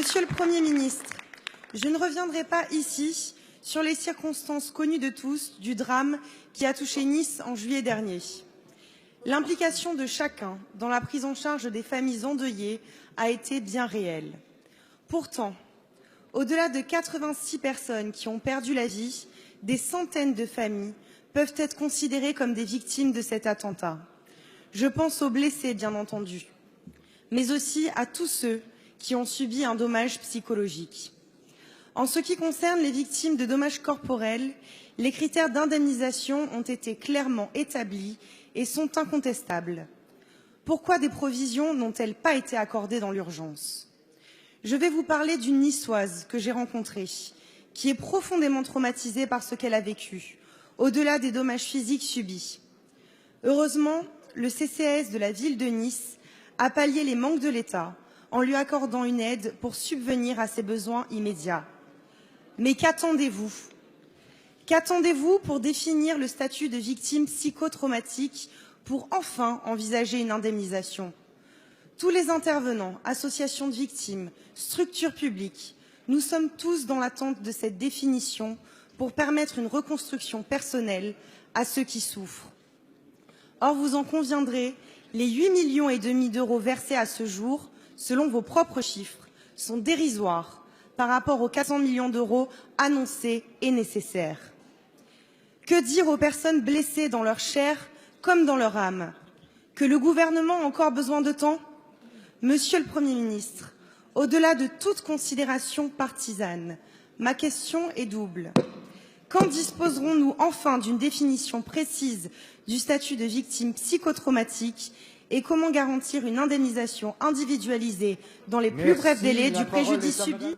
Monsieur le Premier ministre, je ne reviendrai pas ici sur les circonstances connues de tous du drame qui a touché Nice en juillet dernier. L'implication de chacun dans la prise en charge des familles endeuillées a été bien réelle. Pourtant, au-delà de 86 personnes qui ont perdu la vie, des centaines de familles peuvent être considérées comme des victimes de cet attentat. Je pense aux blessés, bien entendu, mais aussi à tous ceux qui ont subi un dommage psychologique. En ce qui concerne les victimes de dommages corporels, les critères d'indemnisation ont été clairement établis et sont incontestables. Pourquoi des provisions n'ont-elles pas été accordées dans l'urgence? Je vais vous parler d'une Niçoise que j'ai rencontrée, qui est profondément traumatisée par ce qu'elle a vécu, au-delà des dommages physiques subis. Heureusement, le CCAS de la ville de Nice a pallié les manques de l'État en lui accordant une aide pour subvenir à ses besoins immédiats. Mais qu'attendez-vous? Qu'attendez-vous pour définir le statut de victime psychotraumatique pour enfin envisager une indemnisation? Tous les intervenants, associations de victimes, structures publiques, nous sommes tous dans l'attente de cette définition pour permettre une reconstruction personnelle à ceux qui souffrent. Or, vous en conviendrez, les 8,5 millions d'euros versés à ce jour, selon vos propres chiffres, sont dérisoires par rapport aux 400 millions d'euros annoncés et nécessaires. Que dire aux personnes blessées dans leur chair comme dans leur âme? Que le gouvernement a encore besoin de temps? Monsieur le Premier ministre, au-delà de toute considération partisane, ma question est double. Quand disposerons-nous enfin d'une définition précise du statut de victime psychotraumatique et comment garantir une indemnisation individualisée dans les plus brefs délais du préjudice subi?